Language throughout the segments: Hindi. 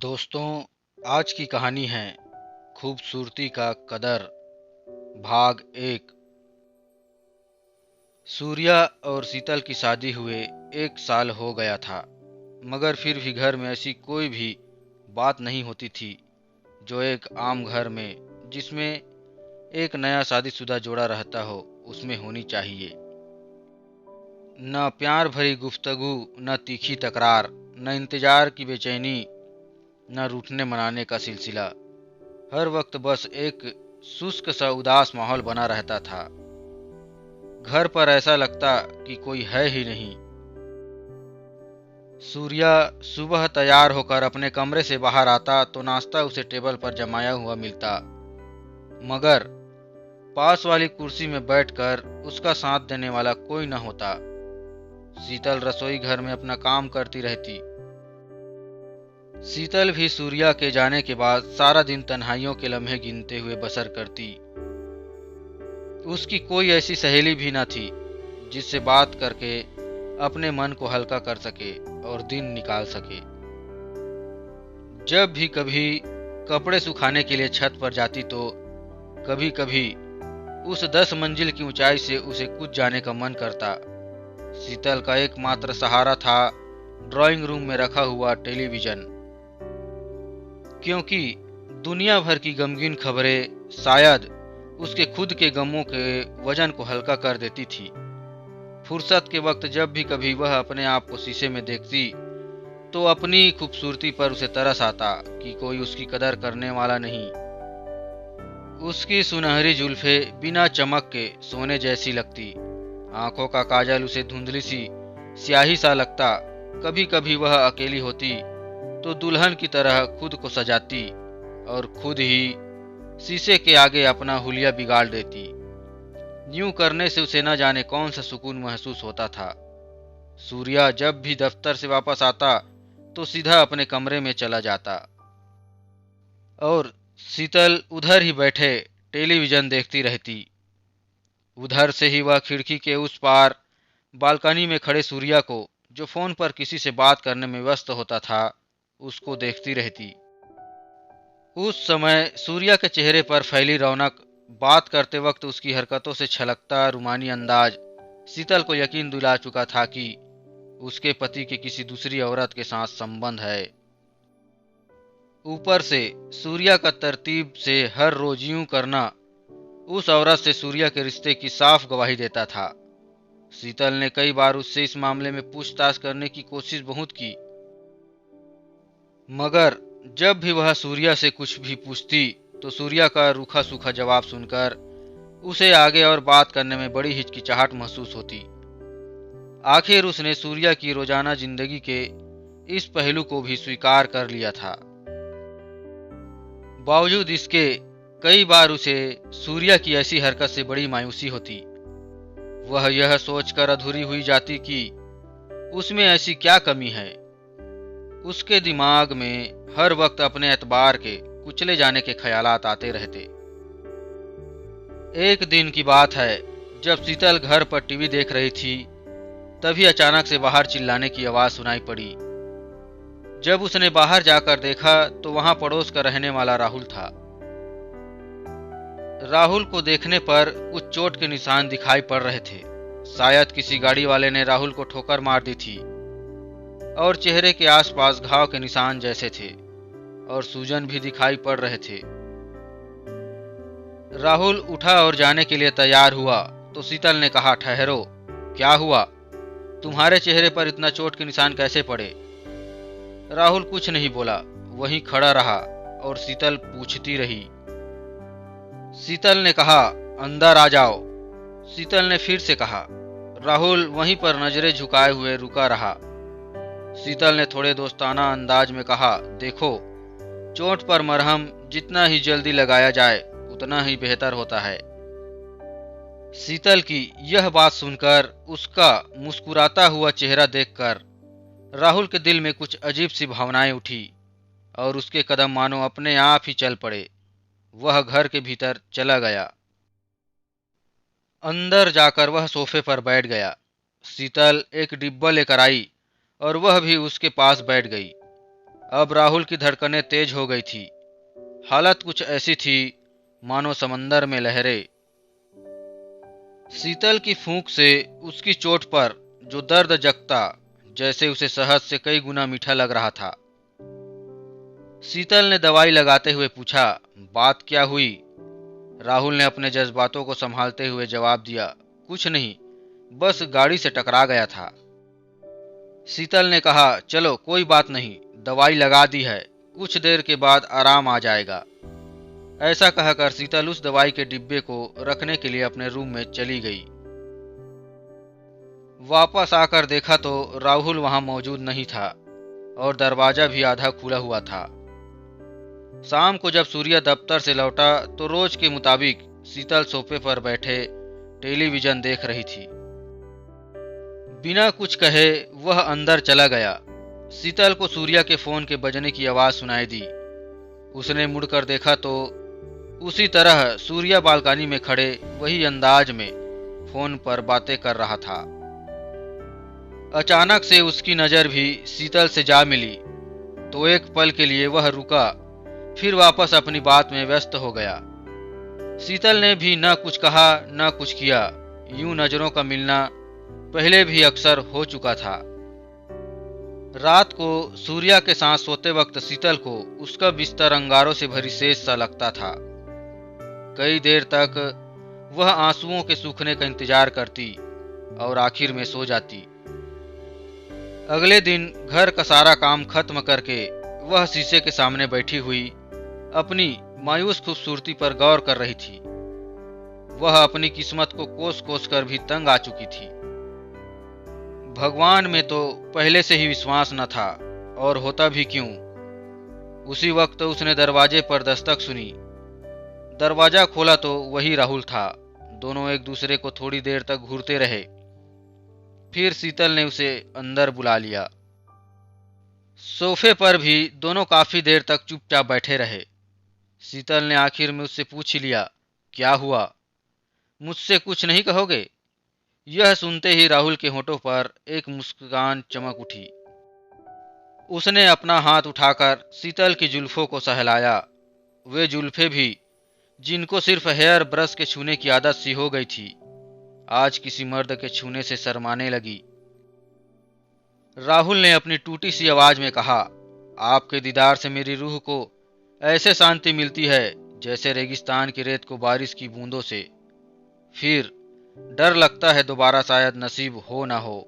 दोस्तों, आज की कहानी है खूबसूरती का कदर, भाग एक। सूर्या और शीतल की शादी हुए 1 साल हो गया था, मगर फिर भी घर में ऐसी कोई भी बात नहीं होती थी जो एक आम घर में, जिसमें एक नया शादीशुदा जोड़ा रहता हो, उसमें होनी चाहिए। न प्यार भरी गुफ्तगू, न तीखी तकरार, न इंतजार की बेचैनी, न रूठने मनाने का सिलसिला। हर वक्त बस एक शुष्क सा उदास माहौल बना रहता था। घर पर ऐसा लगता कि कोई है ही नहीं। सूर्या सुबह तैयार होकर अपने कमरे से बाहर आता तो नाश्ता उसे टेबल पर जमाया हुआ मिलता, मगर पास वाली कुर्सी में बैठकर उसका साथ देने वाला कोई न होता। शीतल रसोई घर में अपना काम करती रहती। शीतल भी सूर्या के जाने के बाद सारा दिन तन्हाइयों के लम्हे गिनते हुए बसर करती। उसकी कोई ऐसी सहेली भी न थी जिससे बात करके अपने मन को हल्का कर सके और दिन निकाल सके। जब भी कभी कपड़े सुखाने के लिए छत पर जाती तो कभी कभी उस 10 मंजिल की ऊंचाई से उसे कूद जाने का मन करता। शीतल का एकमात्र सहारा था ड्राइंग रूम में रखा हुआ टेलीविजन, क्योंकि दुनिया भर की गमगीन खबरें शायद उसके खुद के गमों के वजन को हल्का कर देती थी। फुर्सत के वक्त जब भी कभी वह अपने आप को शीशे में देखती तो अपनी खूबसूरती पर उसे तरस आता कि कोई उसकी कदर करने वाला नहीं। उसकी सुनहरी जुल्फे बिना चमक के सोने जैसी लगती, आंखों का काजल उसे धुंधली सी स्याही सा लगता। कभी कभी वह अकेली होती तो दुल्हन की तरह खुद को सजाती और खुद ही शीशे के आगे अपना हुलिया बिगाड़ देती। यूं करने से उसे न जाने कौन सा सुकून महसूस होता था। सूर्या जब भी दफ्तर से वापस आता तो सीधा अपने कमरे में चला जाता और शीतल उधर ही बैठे टेलीविजन देखती रहती। उधर से ही वह खिड़की के उस पार बालकनी में खड़े सूर्या को, जो फोन पर किसी से बात करने में व्यस्त होता था, उसको देखती रहती। उस समय सूर्या के चेहरे पर फैली रौनक, बात करते वक्त उसकी हरकतों से छलकता रूमानी अंदाज शीतल को यकीन दिला चुका था कि उसके पति के किसी दूसरी औरत के साथ संबंध है। ऊपर से सूर्या का तरतीब से हर रोज यूं करना उस औरत से सूर्या के रिश्ते की साफ गवाही देता था। शीतल ने कई बार उससे इस मामले में पूछताछ करने की कोशिश बहुत की, मगर जब भी वह सूर्या से कुछ भी पूछती तो सूर्या का रूखा सूखा जवाब सुनकर उसे आगे और बात करने में बड़ी हिचकिचाहट महसूस होती। आखिर उसने सूर्या की रोजाना जिंदगी के इस पहलू को भी स्वीकार कर लिया था। बावजूद इसके कई बार उसे सूर्या की ऐसी हरकत से बड़ी मायूसी होती। वह यह सोचकर अधूरी हुई जाती कि उसमें ऐसी क्या कमी है। उसके दिमाग में हर वक्त अपने एतबार के कुचले जाने के ख्यालात आते रहते। एक दिन की बात है, जब शीतल घर पर टीवी देख रही थी, तभी अचानक से बाहर चिल्लाने की आवाज सुनाई पड़ी। जब उसने बाहर जाकर देखा तो वहां पड़ोस का रहने वाला राहुल था। राहुल को देखने पर कुछ चोट के निशान दिखाई पड़ रहे थे। शायद किसी गाड़ी वाले ने राहुल को ठोकर मार दी थी और चेहरे के आसपास घाव के निशान जैसे थे और सूजन भी दिखाई पड़ रहे थे। राहुल उठा और जाने के लिए तैयार हुआ तो शीतल ने कहा, ठहरो, क्या हुआ? तुम्हारे चेहरे पर इतना चोट के निशान कैसे पड़े? राहुल कुछ नहीं बोला, वहीं खड़ा रहा और शीतल पूछती रही। शीतल ने कहा, अंदर आ जाओ। शीतल ने फिर से कहा। राहुल वहीं पर नजरें झुकाए हुए रुका रहा। शीतल ने थोड़े दोस्ताना अंदाज में कहा, देखो, चोट पर मरहम जितना ही जल्दी लगाया जाए उतना ही बेहतर होता है। शीतल की यह बात सुनकर, उसका मुस्कुराता हुआ चेहरा देखकर राहुल के दिल में कुछ अजीब सी भावनाएं उठी और उसके कदम मानो अपने आप ही चल पड़े। वह घर के भीतर चला गया। अंदर जाकर वह सोफे पर बैठ गया। शीतल एक डिब्बा लेकर आई और वह भी उसके पास बैठ गई। अब राहुल की धड़कनें तेज हो गई थी। हालत कुछ ऐसी थी मानो समंदर में लहरें। शीतल की फूंक से उसकी चोट पर जो दर्द जगता, जैसे उसे शहद से कई गुना मीठा लग रहा था। शीतल ने दवाई लगाते हुए पूछा, बात क्या हुई? राहुल ने अपने जज्बातों को संभालते हुए जवाब दिया, कुछ नहीं, बस गाड़ी से टकरा गया था। शीतल ने कहा, चलो कोई बात नहीं, दवाई लगा दी है, कुछ देर के बाद आराम आ जाएगा। ऐसा कहकर शीतल उस दवाई के डिब्बे को रखने के लिए अपने रूम में चली गई। वापस आकर देखा तो राहुल वहां मौजूद नहीं था और दरवाजा भी आधा खुला हुआ था। शाम को जब सूर्या दफ्तर से लौटा तो रोज के मुताबिक शीतल सोफे पर बैठे टेलीविजन देख रही थी। बिना कुछ कहे वह अंदर चला गया। शीतल को सूर्या के फोन के बजने की आवाज सुनाई दी। उसने मुड़कर देखा तो उसी तरह सूर्या बालकनी में खड़े वही अंदाज में फोन पर बातें कर रहा था। अचानक से उसकी नजर भी शीतल से जा मिली तो एक पल के लिए वह रुका, फिर वापस अपनी बात में व्यस्त हो गया। शीतल ने भी न कुछ कहा न कुछ किया। यूं नजरों का मिलना पहले भी अक्सर हो चुका था। रात को सूर्या के साथ सोते वक्त शीतल को उसका बिस्तर अंगारों से भरी सेज सा लगता था। कई देर तक वह आंसुओं के सूखने का इंतजार करती और आखिर में सो जाती। अगले दिन घर का सारा काम खत्म करके वह शीशे के सामने बैठी हुई अपनी मायूस खूबसूरती पर गौर कर रही थी। वह अपनी किस्मत को कोस कोस कर भी तंग आ चुकी थी। भगवान में तो पहले से ही विश्वास न था, और होता भी क्यों। उसी वक्त उसने दरवाजे पर दस्तक सुनी। दरवाजा खोला तो वही राहुल था। दोनों एक दूसरे को थोड़ी देर तक घूरते रहे। फिर शीतल ने उसे अंदर बुला लिया। सोफे पर भी दोनों काफी देर तक चुपचाप बैठे रहे। शीतल ने आखिर में उससे पूछ लिया, क्या हुआ? मुझसे कुछ नहीं कहोगे? यह सुनते ही राहुल के होठों पर एक मुस्कान चमक उठी। उसने अपना हाथ उठाकर शीतल की जुल्फों को सहलाया। वे जुल्फे भी जिनको सिर्फ हेयर ब्रश के छूने की आदत सी हो गई थी, आज किसी मर्द के छूने से शर्माने लगी। राहुल ने अपनी टूटी सी आवाज में कहा, आपके दीदार से मेरी रूह को ऐसे शांति मिलती है जैसे रेगिस्तान की रेत को बारिश की बूंदों से। फिर डर लगता है दोबारा शायद नसीब हो ना हो।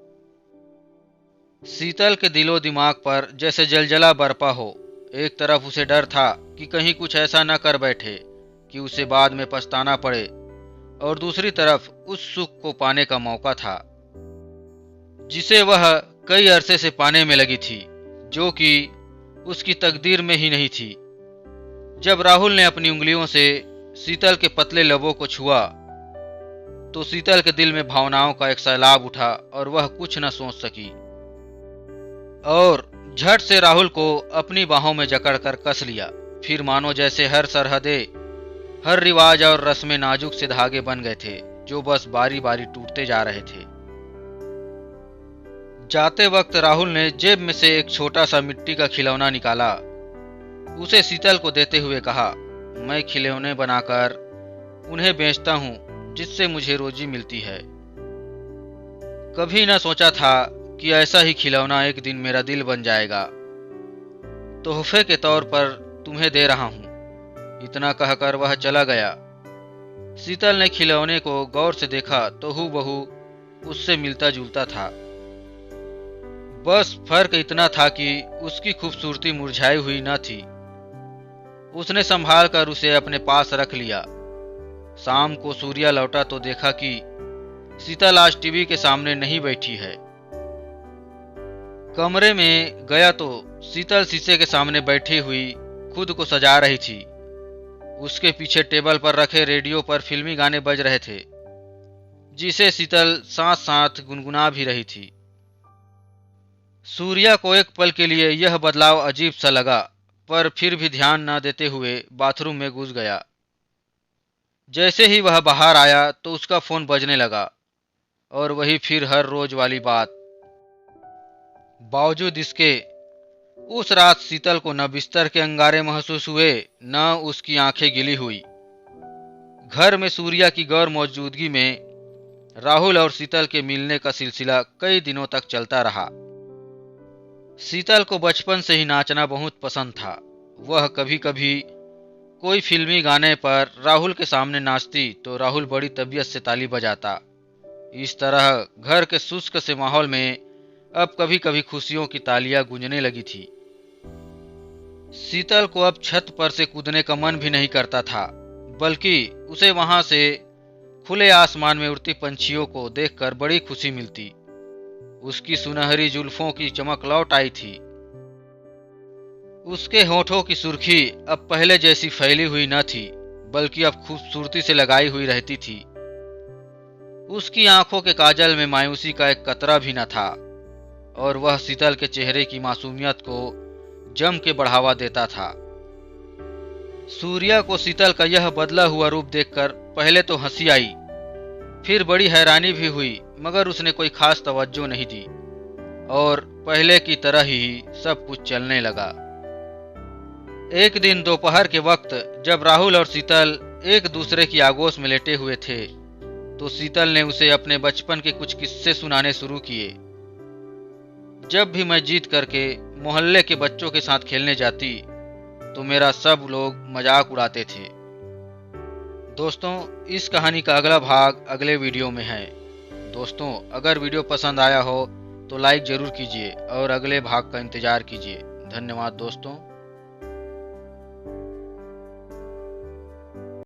शीतल के दिलो दिमाग पर जैसे जलजला बरपा हो। एक तरफ उसे डर था कि कहीं कुछ ऐसा न कर बैठे कि उसे बाद में पछताना पड़े, और दूसरी तरफ उस सुख को पाने का मौका था जिसे वह कई अरसे से पाने में लगी थी, जो कि उसकी तकदीर में ही नहीं थी। जब राहुल ने अपनी उंगलियों से शीतल के पतले लबों को छुआ तो शीतल के दिल में भावनाओं का एक सैलाब उठा और वह कुछ न सोच सकी, और झट से राहुल को अपनी बाहों में जकड़कर कस लिया। फिर मानो जैसे हर सरहदे, हर रिवाज और रस्में नाजुक से धागे बन गए थे जो बस बारी बारी टूटते जा रहे थे। जाते वक्त राहुल ने जेब में से एक छोटा सा मिट्टी का खिलौना निकाला। उसे शीतल को देते हुए कहा, मैं खिलौने बनाकर उन्हें बेचता हूं जिससे मुझे रोजी मिलती है। कभी न सोचा था कि ऐसा ही खिलौना एक दिन मेरा दिल बन जाएगा। तोहफे के तौर पर तुम्हें दे रहा हूं। इतना कहकर वह चला गया। शीतल ने खिलौने को गौर से देखा तो हूबहू उससे मिलता जुलता था। बस फर्क इतना था कि उसकी खूबसूरती मुरझाई हुई न थी। उसने संभाल कर उसे अपने पास रख लिया। शाम को सूर्या लौटा तो देखा कि शीतल आज टीवी के सामने नहीं बैठी है। कमरे में गया तो शीतल शीशे के सामने बैठी हुई खुद को सजा रही थी। उसके पीछे टेबल पर रखे रेडियो पर फिल्मी गाने बज रहे थे, जिसे शीतल साथ साथ गुनगुना भी रही थी। सूर्या को एक पल के लिए यह बदलाव अजीब सा लगा, पर फिर भी ध्यान न देते हुए बाथरूम में घुस गया। जैसे ही वह बाहर आया तो उसका फोन बजने लगा, और वही फिर हर रोज वाली बात। बावजूद इसके उस रात शीतल को न बिस्तर के अंगारे महसूस हुए, न उसकी आंखें गिली हुई। घर में सूर्या की गौर मौजूदगी में राहुल और शीतल के मिलने का सिलसिला कई दिनों तक चलता रहा। शीतल को बचपन से ही नाचना बहुत पसंद था। वह कभी कभी कोई फिल्मी गाने पर राहुल के सामने नाचती तो राहुल बड़ी तबीयत से ताली बजाता। इस तरह घर के शुष्क से माहौल में अब कभी कभी खुशियों की तालियां गूंजने लगी थी। शीतल को अब छत पर से कूदने का मन भी नहीं करता था, बल्कि उसे वहां से खुले आसमान में उड़ती पंछियों को देखकर बड़ी खुशी मिलती। उसकी सुनहरी जुल्फों की चमक लौट आई थी। उसके होठों की सुर्खी अब पहले जैसी फैली हुई न थी, बल्कि अब खूबसूरती से लगाई हुई रहती थी। उसकी आंखों के काजल में मायूसी का एक कतरा भी न था, और वह शीतल के चेहरे की मासूमियत को जम के बढ़ावा देता था। सूर्या को शीतल का यह बदला हुआ रूप देखकर पहले तो हंसी आई, फिर बड़ी हैरानी भी हुई, मगर उसने कोई खास तवज्जो नहीं दी और पहले की तरह ही सब कुछ चलने लगा। एक दिन दोपहर के वक्त जब राहुल और शीतल एक दूसरे की आगोश में लेटे हुए थे, तो शीतल ने उसे अपने बचपन के कुछ किस्से सुनाने शुरू किए। जब भी मैं जीत करके मोहल्ले के बच्चों के साथ खेलने जाती तो मेरा सब लोग मजाक उड़ाते थे। दोस्तों, इस कहानी का अगला भाग अगले वीडियो में है। दोस्तों, अगर वीडियो पसंद आया हो तो लाइक जरूर कीजिए और अगले भाग का इंतजार कीजिए। धन्यवाद दोस्तों।